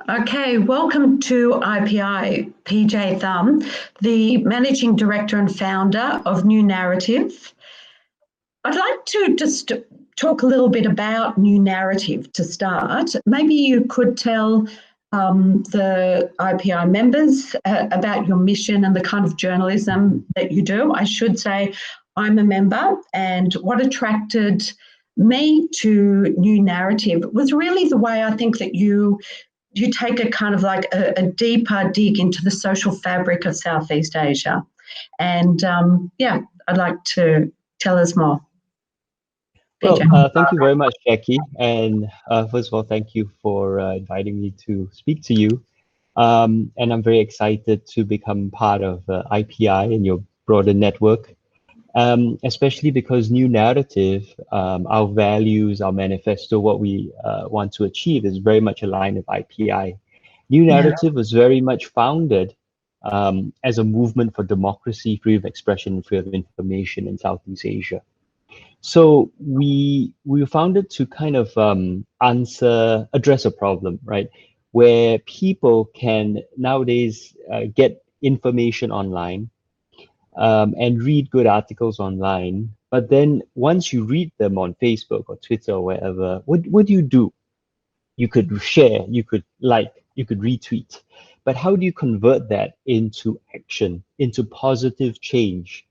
Okay, welcome to IPI, PJ Thum, the Managing Director and Founder of New Naratif. I'd like to just talk a little bit about New Naratif to start. Maybe you could tell the IPI members about your mission and the kind of journalism that you do. I should say I'm a member, and what attracted me to New Naratif was really the way I think that you take a kind of like a deeper dig into the social fabric of Southeast Asia. And I'd like to tell us more. Well, PJ. thank you very much, Jackie. And first of all, thank you for inviting me to speak to you. And I'm very excited to become part of IPI and your broader network, especially because New Narrative, our values, our manifesto, what we want to achieve is very much aligned with IPI. New Narrative was very much founded as a movement for democracy, freedom of expression, and freedom of information in Southeast Asia. So we were founded to kind of address a problem, right? Where people can nowadays get information online and read good articles online. But then once you read them on Facebook or Twitter or wherever, what do you do? You could share, you could like, you could retweet. But how do you convert that into action, into positive change?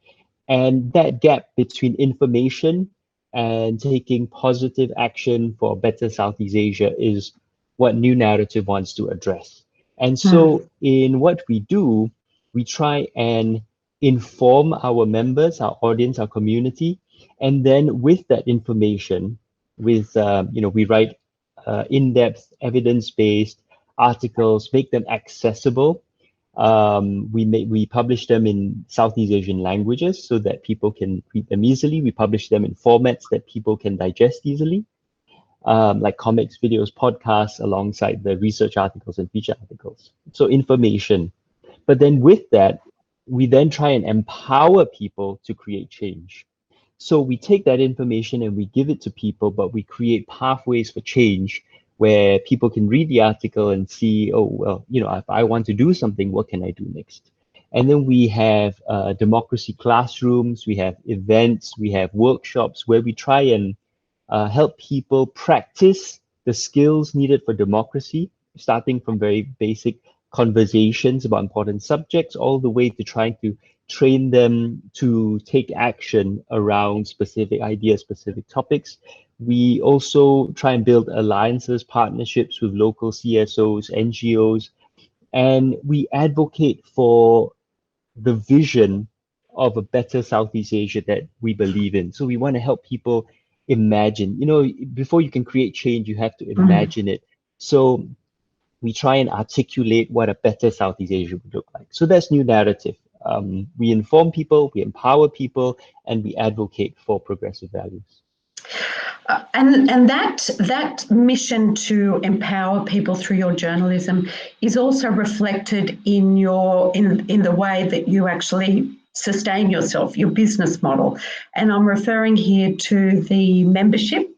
And that gap between information and taking positive action for better Southeast Asia is what New Narrative wants to address. And so in what we do, we try and inform our members, our audience, our community, and then with that information, we write in-depth, evidence-based articles, make them accessible. We publish them in Southeast Asian languages so that people can read them easily. We publish them in formats that people can digest easily, like comics, videos, podcasts, alongside the research articles and feature articles. So information. But then with that, we then try and empower people to create change. So we take that information and we give it to people, but we create pathways for change where people can read the article and see, oh, well, if I want to do something, what can I do next? And then we have democracy classrooms, we have events, we have workshops where we try and help people practice the skills needed for democracy, starting from very basic conversations about important subjects, all the way to trying to train them to take action around specific ideas, specific topics. We also try and build alliances, partnerships with local CSOs, NGOs, and we advocate for the vision of a better Southeast Asia that we believe in. So we want to help people imagine. Before you can create change, you have to imagine it. So we try and articulate what a better Southeast Asia would look like. So that's New Narrative. We inform people, we empower people, and we advocate for progressive values. And that mission to empower people through your journalism is also reflected in the way that you actually sustain yourself, your business model. And I'm referring here to the membership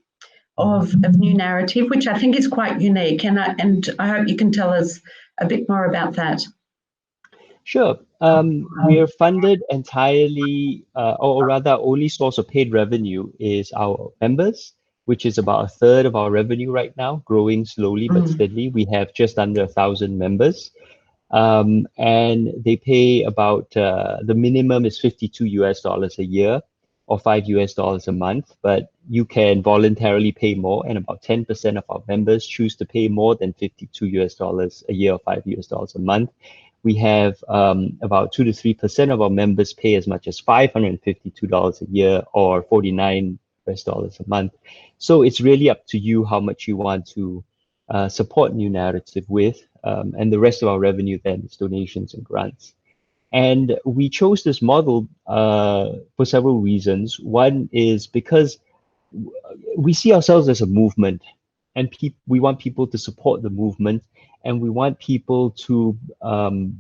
of New Naratif, which I think is quite unique. And I hope you can tell us a bit more about that. Sure. We are funded entirely, or rather, only source of paid revenue is our members, which is about a third of our revenue right now, growing slowly but steadily. We have just under 1,000 members, and they pay about the minimum is $52 a year, or $5 a month. But you can voluntarily pay more, and about 10% of our members choose to pay more than $52 a year or $5 a month. We have about 2 to 3% of our members pay as much as $552 a year or $49 a month. So it's really up to you how much you want to support New Narrative with, and the rest of our revenue then is donations and grants. And we chose this model for several reasons. One is because we see ourselves as a movement, and we want people to support the movement, and we want people to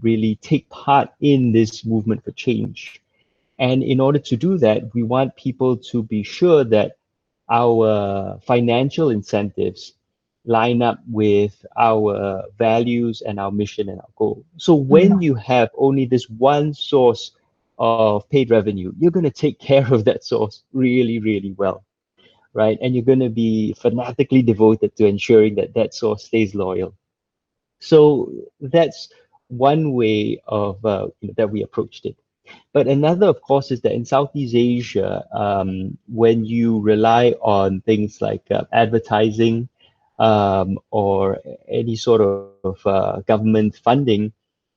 really take part in this movement for change. And in order to do that, we want people to be sure that our financial incentives, line up with our values and our mission and our goal. So Mm. when you have only this one source of paid revenue, you're going to take care of that source really, really well, right? And you're going to be fanatically devoted to ensuring that that source stays loyal. So that's one way of that we approached it. But another, of course, is that in Southeast Asia, when you rely on things like advertising or any sort of government funding,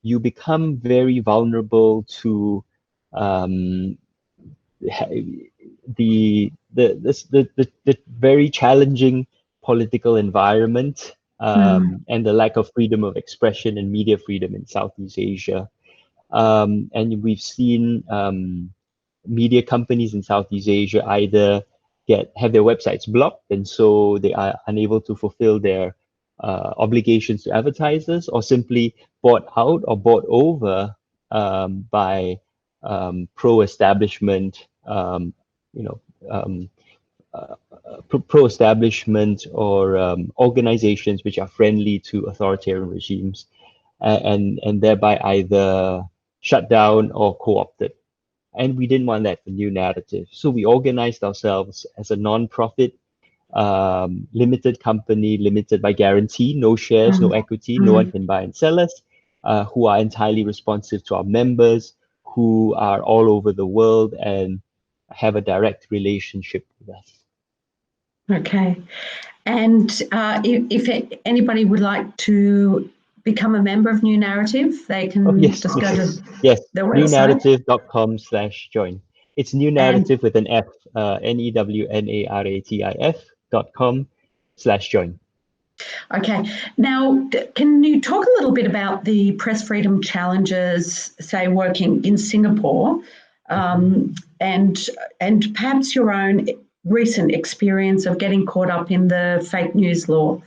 you become very vulnerable to um, the very challenging political environment Mm. and the lack of freedom of expression and media freedom in Southeast Asia. And we've seen media companies in Southeast Asia either have their websites blocked, and so they are unable to fulfill their obligations to advertisers, or simply bought out or bought over by pro-establishment, you know, um, pro-establishment or organizations which are friendly to authoritarian regimes, and thereby either shut down or co-opted. And we didn't want that for New Narrative. So we organized ourselves as a non-profit, limited company, limited by guarantee, no shares, no Mm. equity, no one Mm. can buy and sell us, who are entirely responsive to our members, who are all over the world and have a direct relationship with us. Okay. And if anybody would like to become a member of New Narrative, they Oh, can yes, just go to yes, their website. newnarrative.com/join. It's New And Narrative with an F, newnaratif.com/join. okay, now can you talk a little bit about the press freedom challenges, say, working in Singapore, and perhaps your own recent experience of getting caught up in the fake news law?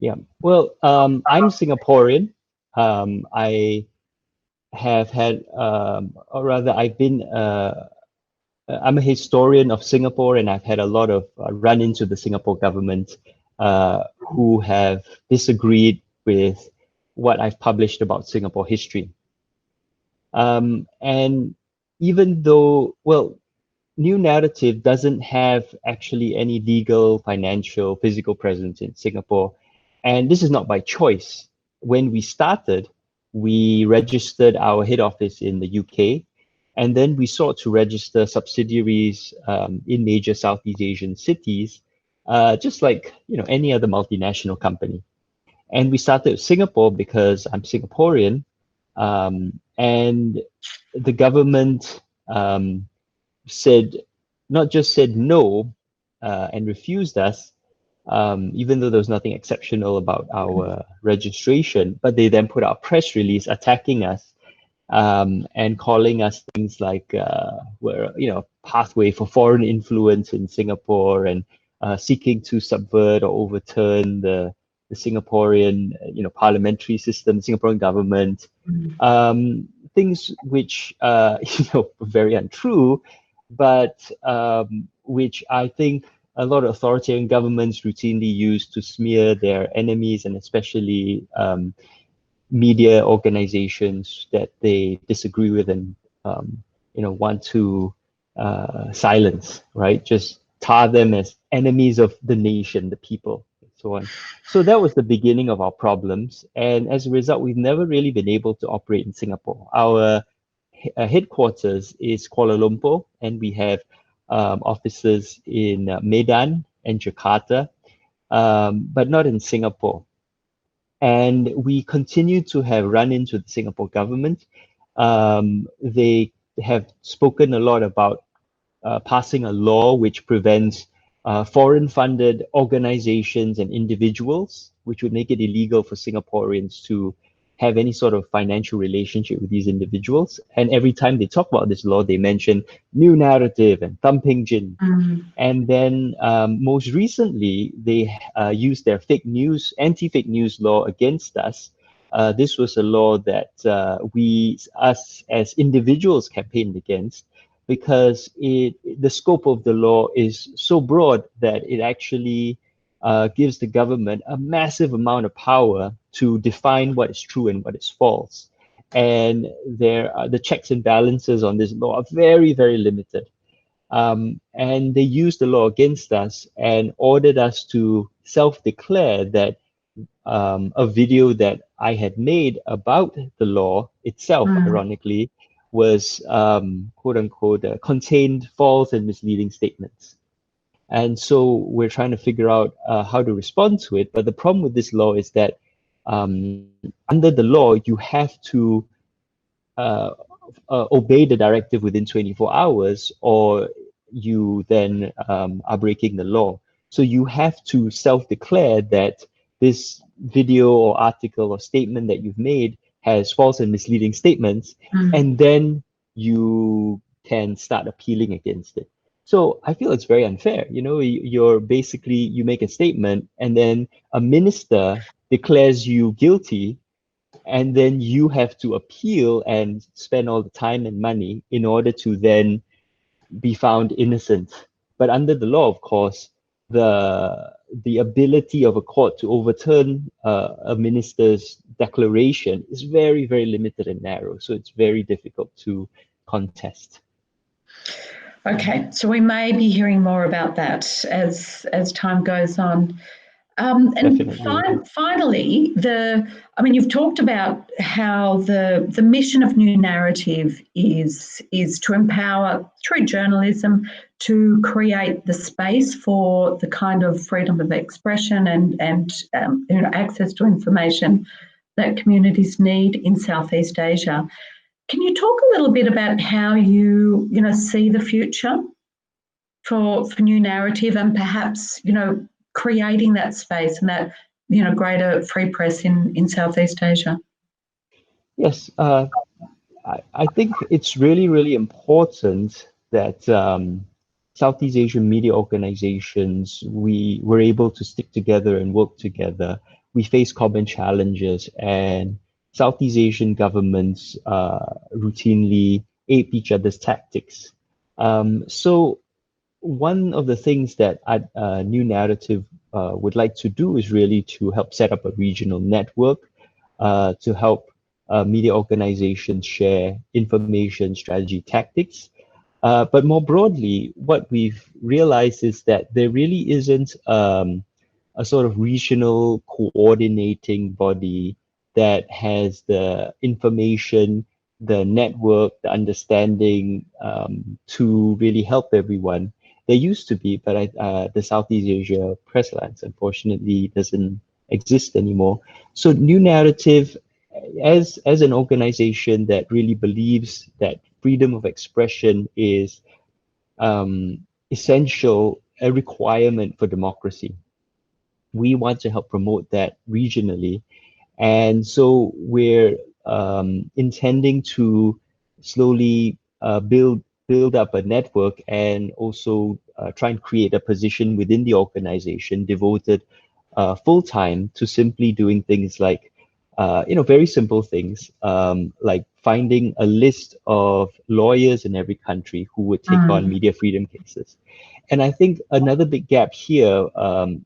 Yeah, well, I'm Singaporean. I have had, or rather, I'm a historian of Singapore, and I've had a lot of run into the Singapore government who have disagreed with what I've published about Singapore history. And even though, well, New Narrative doesn't have actually any legal, financial, physical presence in Singapore. And this is not by choice. When we started, we registered our head office in the UK, and then we sought to register subsidiaries in major Southeast Asian cities, just like any other multinational company. And we started with Singapore because I'm Singaporean, and the government said not just said no and refused us, even though there was nothing exceptional about our registration, but they then put out a press release attacking us and calling us things like we're pathway for foreign influence in Singapore, and seeking to subvert or overturn the Singaporean parliamentary system, the Singaporean government, things which very untrue, but which I think a lot of authoritarian governments routinely use to smear their enemies, and especially media organizations that they disagree with and want to silence, right? Just tar them as enemies of the nation, the people, and so on. So that was the beginning of our problems, and as a result, we've never really been able to operate in Singapore. Our headquarters is Kuala Lumpur, and we have offices in Medan and Jakarta, but not in Singapore. And we continue to have run into the Singapore government. They have spoken a lot about passing a law which prevents foreign-funded organizations and individuals, which would make it illegal for Singaporeans to have any sort of financial relationship with these individuals. And every time they talk about this law, they mention New Narrative and Thum Jin. And then most recently, they used their anti-fake news law against us. This was a law that us as individuals campaigned against, because the scope of the law is so broad that it actually gives the government a massive amount of power to define what is true and what is false. And the checks and balances on this law are very, very limited. And they used the law against us and ordered us to self-declare that a video that I had made about the law itself, ironically, was quote unquote contained false and misleading statements. And so we're trying to figure out how to respond to it. But the problem with this law is that under the law, you have to uh, obey the directive within 24 hours, or you then are breaking the law. So you have to self-declare that this video or article or statement that you've made has false and misleading statements, and then you can start appealing against it. So I feel it's very unfair. You know, you're basically, you make a statement and then a minister declares you guilty, and then you have to appeal and spend all the time and money in order to then be found innocent. But under the law, of course, the ability of a court to overturn a minister's declaration is very, very limited and narrow. So it's very difficult to contest. Okay, so we may be hearing more about that as time goes on. And finally, you've talked about how the mission of New Naratif is to empower through journalism to create the space for the kind of freedom of expression and access to information that communities need in Southeast Asia. Can you talk a little bit about how you see the future for New Naratif and perhaps creating that space and that greater free press in Southeast Asia? Yes, I think it's really, really important that Southeast Asian media organizations, we were able to stick together and work together. We face common challenges, and Southeast Asian governments routinely ape each other's tactics. So one of the things that New Naratif would like to do is really to help set up a regional network to help media organizations share information, strategy, tactics. But more broadly, what we've realized is that there really isn't a sort of regional coordinating body that has the information, the network, the understanding to really help everyone. There used to be, but the Southeast Asia Press Alliance unfortunately doesn't exist anymore. So New Naratif, as an organization that really believes that freedom of expression is essential, a requirement for democracy, we want to help promote that regionally. And so we're intending to slowly build up a network and also try and create a position within the organization devoted full time to simply doing things like very simple things like finding a list of lawyers in every country who would take on media freedom cases. And I think another big gap here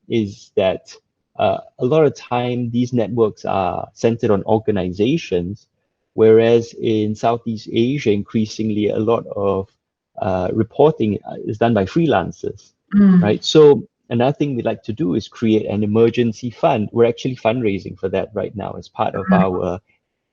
is that a lot of time these networks are centered on organizations, whereas in Southeast Asia, increasingly a lot of reporting is done by freelancers, right? So another thing we'd like to do is create an emergency fund. We're actually fundraising for that right now as part of our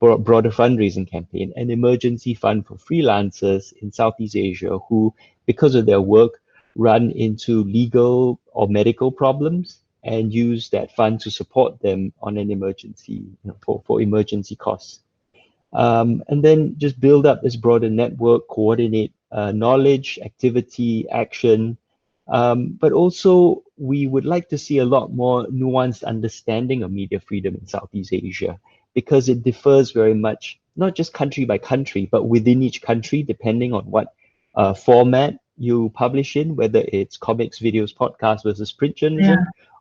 broader fundraising campaign, an emergency fund for freelancers in Southeast Asia who, because of their work, run into legal or medical problems and use that fund to support them on an emergency, for emergency costs. And then just build up this broader network, coordinate knowledge, activity, action. But also, we would like to see a lot more nuanced understanding of media freedom in Southeast Asia, because it differs very much, not just country by country, but within each country, depending on what format you publish in, whether it's comics, videos, podcasts versus print journalism,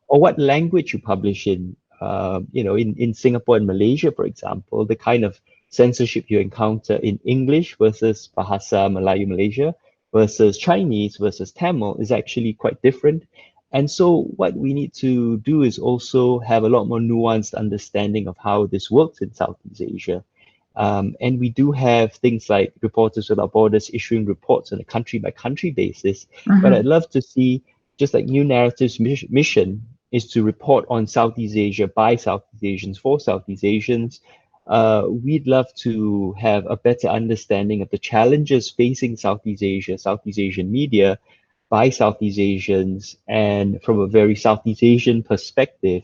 or what language you publish in. In Singapore and Malaysia, for example, the kind of censorship you encounter in English versus Bahasa Melayu Malaysia versus Chinese versus Tamil is actually quite different. And so what we need to do is also have a lot more nuanced understanding of how this works in Southeast Asia. And we do have things like Reporters Without Borders issuing reports on a country by country basis. But I'd love to see, just like New Narrative's mission is to report on Southeast Asia by Southeast Asians for Southeast Asians. We'd love to have a better understanding of the challenges facing Southeast Asia, Southeast Asian media by Southeast Asians, and from a very Southeast Asian perspective,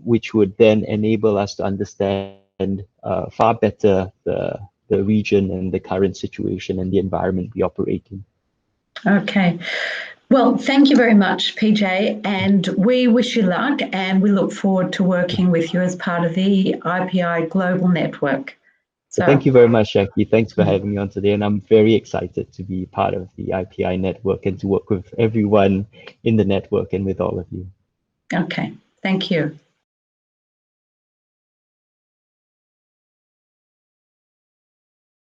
which would then enable us to understand far better the region and the current situation and the environment we operate in. Okay. Well, thank you very much, PJ, and we wish you luck, and we look forward to working with you as part of the IPI Global Network. So thank you very much, Jackie. Thanks for having me on today, and I'm very excited to be part of the IPI network and to work with everyone in the network and with all of you. Okay, thank you.